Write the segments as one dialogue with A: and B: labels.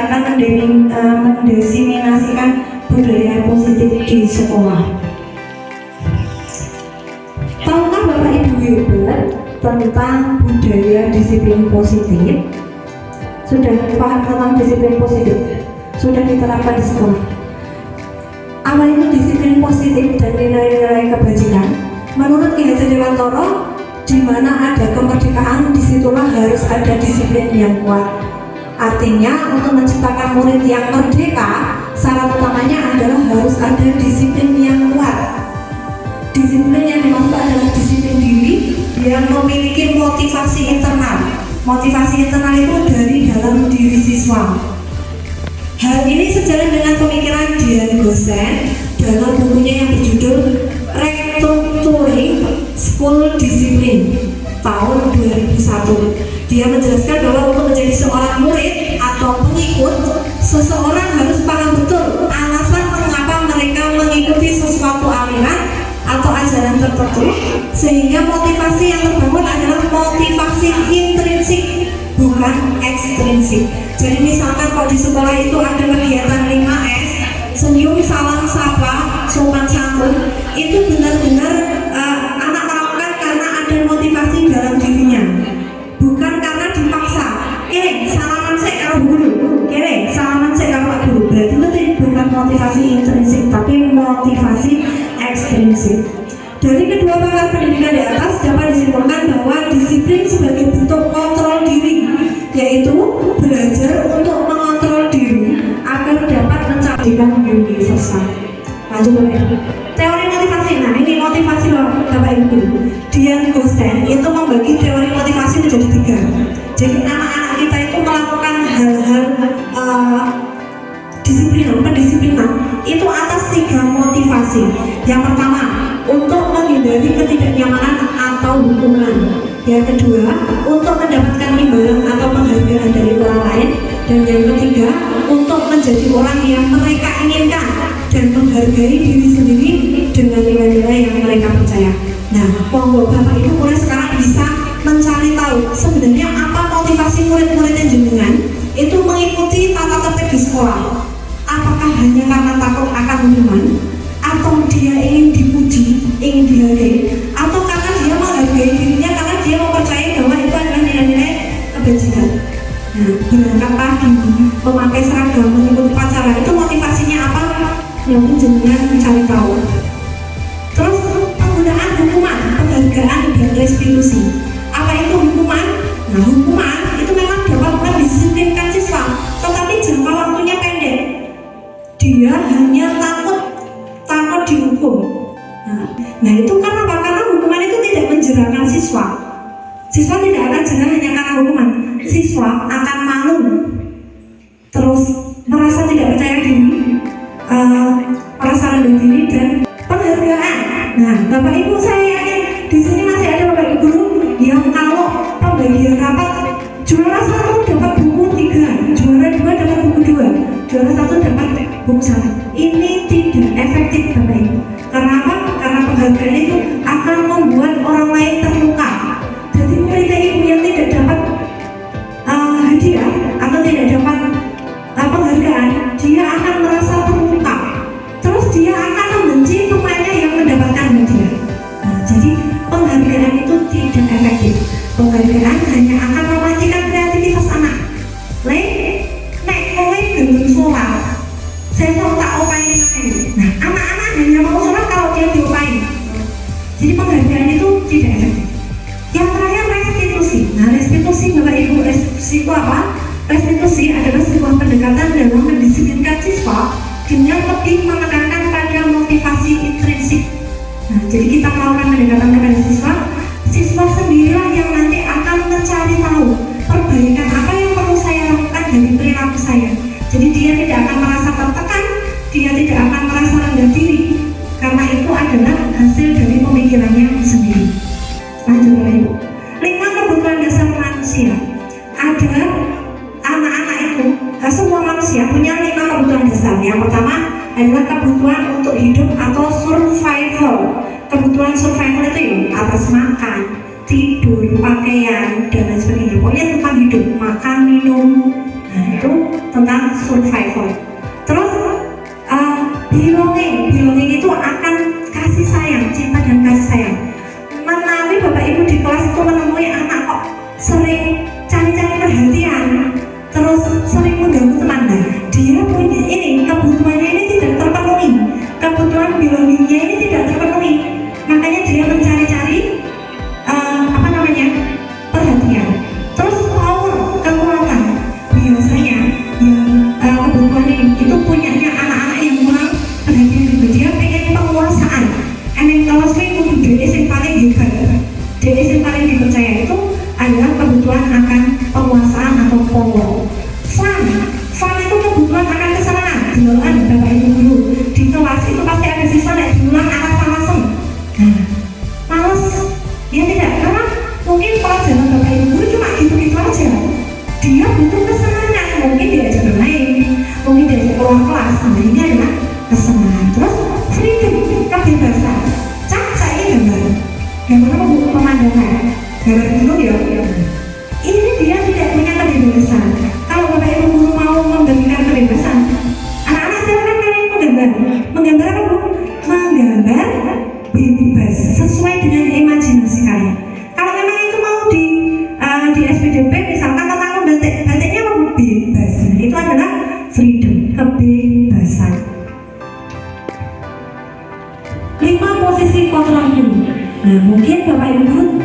A: saya akan mendiseminasikan budaya positif di sekolah. Tahukah Bapak Ibu Gilbert tentang budaya disiplin positif? Sudah paham tentang disiplin positif? Sudah diterapkan di sekolah? Apa itu disiplin positif dan nilai-nilai kebajikan? Menurut Ki Hajar Dewantara, di mana ada kemerdekaan, disitulah harus ada disiplin yang kuat. Artinya, untuk menciptakan murid yang merdeka, syarat utamanya adalah harus ada disiplin yang kuat. Disiplin yang dimaksud adalah disiplin diri yang memiliki motivasi internal. Motivasi internal itu dari dalam diri siswa. Hal ini sejalan dengan pemikiran Dian Gosen dalam bukunya yang berjudul Restructuring School Discipline tahun 2001. Dia menjelaskan bahwa untuk menjadi seorang murid atau pengikut, seseorang harus paham betul alasan mengapa mereka mengikuti sesuatu aliran atau ajaran tertentu, sehingga motivasi yang terbangun adalah motivasi intrinsik, bukan ekstrinsik. Jadi misalkan kalau di sekolah itu ada kegiatan 5S, senyum, salam, sapa, sopan santun, itu benar-benar anak melakukan karena ada motivasi dalam dirinya, bukan karena dipaksa. Salaman sih kalau guru, salaman sih kalau Pak Guru. Berarti itu bukan motivasi intrinsik, tapi motivasi ekstrinsik. Dari kedua pakar pendidikan di atas dapat disimpulkan bahwa disiplin sebagai bentuk kontrol diri, yaitu belajar untuk mengontrol diri agar dapat mencapai universal. Lanjut Bapak. Teori motivasi. Nah, ini motivasi Bapak Ibu. Dian Gosen itu membagi teori motivasi menjadi 3. Jadi anak-anak kita itu melakukan hal-hal pendisiplinan itu atas 3 motivasi. Yang pertama, untuk menghindari ketidaknyamanan atau hukuman. Yang kedua, untuk mendapatkan imbalan atau penghargaan dari orang lain. Dan yang ketiga, untuk menjadi orang yang mereka inginkan dan menghargai diri sendiri dengan nilai-nilai yang mereka percaya. Nah, monggo Bapak Ibu mulai sekarang bisa mencari tahu sebenarnya apa motivasi murid-murid yang jenengan itu mengikuti tata tertib di sekolah. Apakah hanya karena takut akan hukuman, atau dia ingin dipuji, ingin dihargai, atau karena dia menghargai dirinya karena dia mempercayai bahwa itu adalah nilai-nilai kebajikan. Nah, berangkat pagi, memakai seragam, mengikuti upacara, itu motivasinya apa? Yang jenengan mencari tahu. Terus penggunaan hukuman, penghargaan dan restitusi. Apa itu hukuman? Nah, hukuman itu memang dapat mendisiplinkan siswa, tetapi jangka waktunya pendek. Dia hanya takut dihukum. Nah itu karena apa? Karena hukuman itu tidak menjerahkan siswa. Siswa tidak akan jerah hanya karena hukuman. Siswa akan malu, terus merasa tidak percaya diri, merasa rendah diri dan penghargaan. Nah, Bapak Ibu saya yakin di sini masih ada Bapak Ibu guru yang kalau pembagian rapat juara 1 dapat buku 3, juara 2 dapat buku 2, juara 1 dapat buku 1. Ini tidak efektif Bapak Ibu. Karena apa? Karena penghargaan itu akan membuat orang lain terluka. Jadi murid ibu yang tidak dapat hadiah atau tidak dapat penghargaan, dia akan merasa terluka. Terus dia akan membenci temannya yang mendapatkan hadiah. Nah, jadi penghargaan itu tidak efektif. Penghargaan hanya akan memastikan kreativitas anak. Nek kowe gelem sholat, saya mau tak opain. Nah, anak-anak hanya mau sholat kalau dia diopain. Jadi penghargaan itu tidak efektif. Yang terakhir restitusi. Nah, restitusi Bapak Ibu, restitusi itu apa? Restitusi adalah sebuah pendekatan dalam mendisiplinkan siswa dengan lebih menekankan pada motivasi intrinsik. Nah, jadi kita melakukan pendekatan kepada siswa, siswa sendirilah yang nanti akan mencari tahu perbaikan apa yang perlu saya lakukan dari perilaku saya. Jadi dia tidak akan merasa tertekan, dia tidak akan merasa rendah diri, karena itu adalah hasil dari pemikirannya sendiri. Lanjut Bapak Ibu. 5 kebutuhan dasar manusia. Ada anak-anak itu, semua manusia punya 5 kebutuhan dasar. Yang pertama adalah kebutuhan untuk hidup atau survival. Kebutuhan survival itu ya, atas makan, tidur, pakaian, dan lain sebagainya. Pokoknya tentang hidup, makan, minum. Nah, itu tentang survival. Terus belonging itu akan kasih sayang, cinta dan kasih sayang. Menawi Bapak Ibu di kelas itu menemui anak kok sering cari-cari perhatian, terus sering mengganggu teman, dia punya ini, kebutuhannya ini tidak terpenuhi, kebutuhan belongingnya ini tidak terpenuhi, makanya dia mencari-cari perhatian. Terus kekuatan biasanya yang kebutuhan ini itu punyanya anak-anak yang kurang perhatian juga, dia pengen penguasaan. Kalau sering dia yang paling hebat, dia yang paling dipercaya itu adalah kebutuhan akan penguasaan atau power. Fun itu kebutuhan akan kesenangan. Diulang Bapak Ibu guru di kelas itu pasti ada siswa yang diulang alasan-alasan. Males, ya tidak, karena mungkin pelajaran Bapak Ibu guru cuma gitu-gitu aja. Dia butuh kesenangan, mungkin diajak bermain, mungkin diajak keluar kelas. Nah, ini adalah kesenangan. Terus freedom, kebebasan. Caca ini gambar pemandangan, gambar gunung ya. Ini dia tidak punya kebebasan. Kalau Bapak Ibu guru mau memberikan kebebasan, anak-anak silakan kalian menggambar apa Bu? Menggambar bebas sesuai dengan imajinasi kalian. Kalau memang itu mau di SPDP misalkan tentang batiknya apa Bu? Bebas. Nah, itu adalah freedom, kebebasan. 5 posisi kontrol dulu. Nah, mungkin Bapak Ibu guru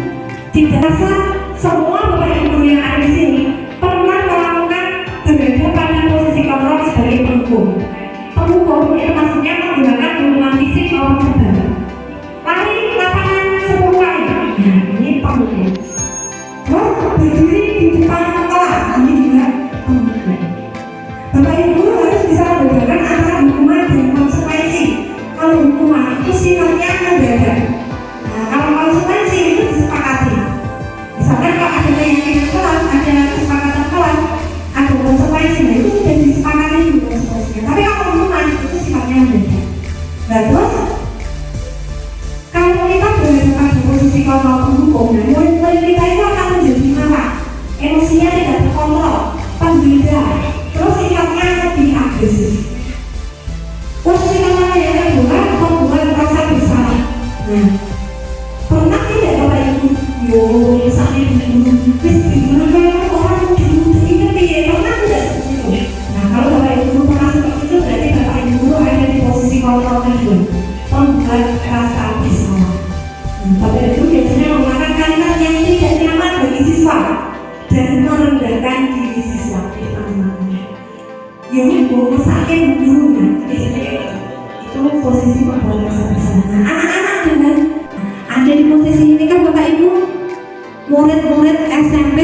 A: tidak rasa semua Bapak Ibu guru yang ada di sini pernah melakukan berada pada posisi kontrol sebagai penghukum. Penghukum itu maksudnya menggunakan hubungan fisik orang sedang. Lari lapangan 10 kali. Nah, ini penghukum. Terus berdiri di depan kelas, ini juga penghukum. Bapak Ibu guru harus bisa membedakan antara hukuman dan konsekuensi. Kalau hukuman itu sifatnya mendadak. Nah, kalau konsekuensi itu disepakati. Misalkan kalau ada keyakinan kelas, ada kesepakatan kelas, ada konsekuensi, nah itu sudah disepakati dulu konsekuensinya. Tapi kalau hukuman itu sifatnya mendadak. Nah, terus kalau kita berada pada posisi kontrol penghukum, nah murid-murid kita itu akan menjadi marah, emosinya tidak terkontrol, pembeda, terus sifatnya lebih agresif. Posisi kontrol yang kedua membuat rasa bersalah. Nah, pernah tidak Bapak Ibu misalnya gimana orang dulu ini ya, pernah tidak seperti itu? Nah, kalau Bapak Ibu pernah seperti itu berarti Bapak Ibu ada di posisi kontrol kedua, membuat rasa bersalah. Bapak Ibu biasanya menggunakan kalimat yang tidak nyaman bagi siswa dan merendahkan diri siswa di teman-temannya. Yang sakit gurunya, itu posisi membuat rasa bersalah. Nah, anak-anak dengan ada di posisi ini kan Bapak Ibu, murid-murid SMP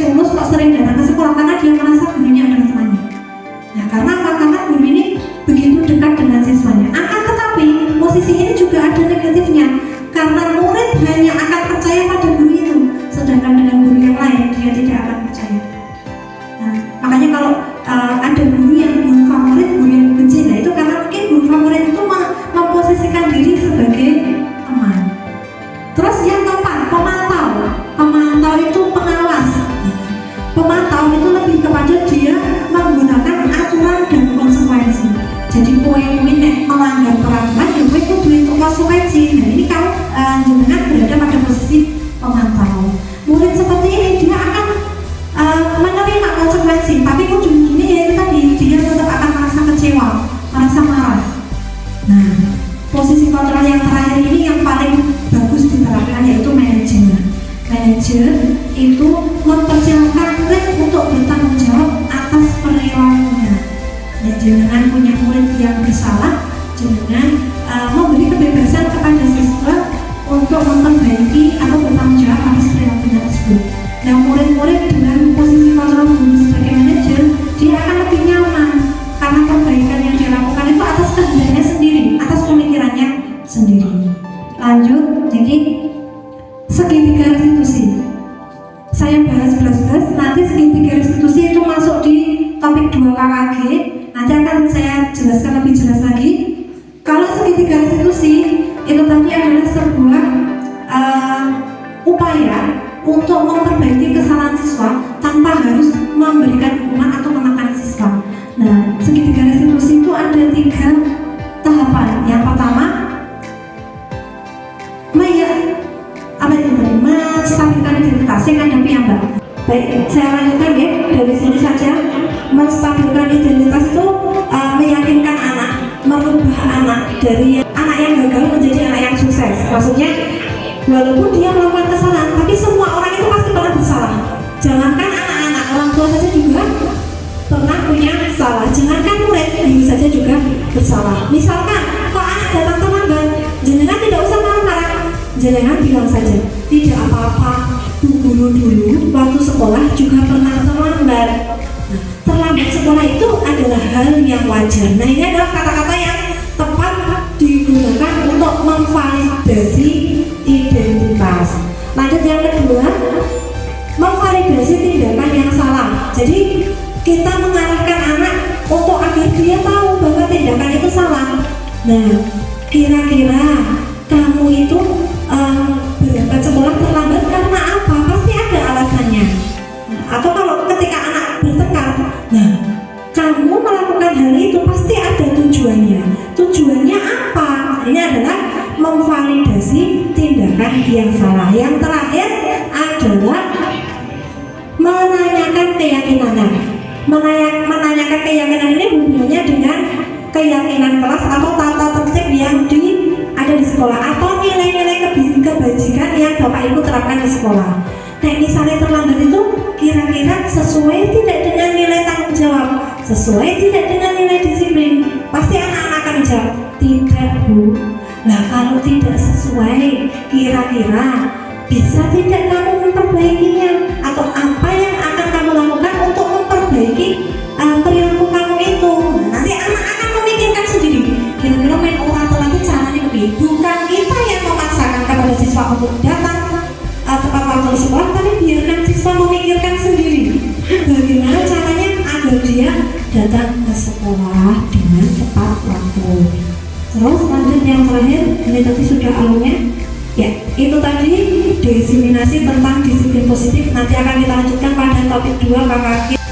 A: lulus kok sering datang ke sekolah karena dia merasa gurunya adalah temannya. Nah, karena guru ini begitu dekat dengan siswanya. Tetapi posisi ini juga ada negatifnya, karena murid hanya akan percaya pada guru itu, sedangkan dengan guru yang lain dia tidak akan percaya. Nah, makanya kalau ada guru yang favorit, guru yang benci, nah itu karena mungkin guru favorit itu memposisikan diri sebagai teman. Terus yang keempat, pemantau itu pengawas. Pemantau itu lebih kepada dia menggunakan aturan dan konsekuensi. Jadi poin-poin yang melanggar peraturan, ya gue itu untuk konsekuensi. Nah, ini kalau jenengan berada pada posisi pemantau. Murid seperti ini dia akan menerima konsekuensi, tapi ujung-ujungnya ya itu tadi, dia tetap akan merasa kecewa, merasa marah. Nah, posisi kontrol yang terakhir ini yang paling bagus diterapkan yaitu manajemen. Manajer itu mempersilahkan murid untuk bertanggung jawab atas perilakunya. Dan jangan punya murid yang bersalah, jangan memberi kebebasan kepada siswa untuk memperbaiki atau bertanggung jawab atas perilakunya tersebut. Nah, murid-murid dengan posisi kontrol guru sebagai manajer, dia akan lebih nyaman karena perbaikan yang dia lakukan itu atas kehendaknya sendiri, atas pemikirannya sendiri. Lanjut, jadi segitiga restitusi. Saya bahas belas-belas, nanti segitiga restitusi itu masuk di topik 2 KKG. Nanti akan saya jelaskan lebih jelas lagi. Kalau segitiga restitusi itu tadi adalah sebuah upaya untuk memperbaiki kesalahan siswa tanpa harus memberikan hukuman atau menekan siswa. Nah, segitiga restitusi itu ada 3 tahapan. Yang pertama, menstabilkan identitas yang ada piyambak. Baik, saya lanjutkan ya dari sini saja. Menstabilkan identitas itu meyakinkan anak, merubah anak dari anak yang gagal menjadi anak yang sukses. Maksudnya, walaupun dia melakukan kesalahan, tapi semua orang itu pasti pernah bersalah. Jangankan anak-anak, orang tua saja juga pernah punya salah. Jangankan murid, guru saja juga bersalah. Misalkan, kalau anak datang terlambat, jenengan tidak usah marah-marah. Jenengan bilang saja, tidak apa-apa, Bu Guru dulu waktu sekolah juga pernah terlambat. Nah, terlambat sekolah itu adalah hal yang wajar. Nah, ini adalah kata-kata yang tepat digunakan untuk memvalidasi identitas. Lanjut yang kedua, memvalidasi tindakan yang salah. Jadi kita mengarahkan anak untuk agar dia tahu bahwa tindakan itu salah. Nah, kira-kira kamu itu berangkat sekolah terlambat karena apa? Pasti ada alasannya. Nah, atau kalau ketika anak bertengkar, nah kamu melakukan hal itu pasti ada tujuannya. Tujuannya apa? Ini adalah memvalidasi tindakan yang salah. Yang terakhir adalah menanyakan keyakinan. Menanyakan keyakinan ini hubungannya dengan keyakinan kelas atau tata tertib yang ada di sekolah atau nilai-nilai kebajikan yang Bapak Ibu terapkan di sekolah. Nah, misalnya terlambat itu kira-kira sesuai tidak dengan nilai tanggung jawab, sesuai tidak dengan nilai disiplin. Pasti anak-anak akan menjawab, tidak Bu. Nah, kalau tidak sesuai, kira-kira bisa tidak kamu memperbaikinya? Atau apa yang akan kamu lakukan untuk memperbaiki perilaku kamu itu? Nah, nanti anak akan memikirkan sendiri, kira-kira main orang tua itu caranya begitu. Bukan kita yang memaksakan kepada siswa untuk datang tepat waktu sekolah, tapi biarkan siswa memikirkan sendiri bagaimana caranya agar dia datang ke sekolah dengan tepat waktu. Terus lanjut yang terakhir, ini tadi sudah alurnya. Ya, itu tadi diseminasi tentang disiplin positif. Nanti akan kita lanjutkan pada topik 2 KKG.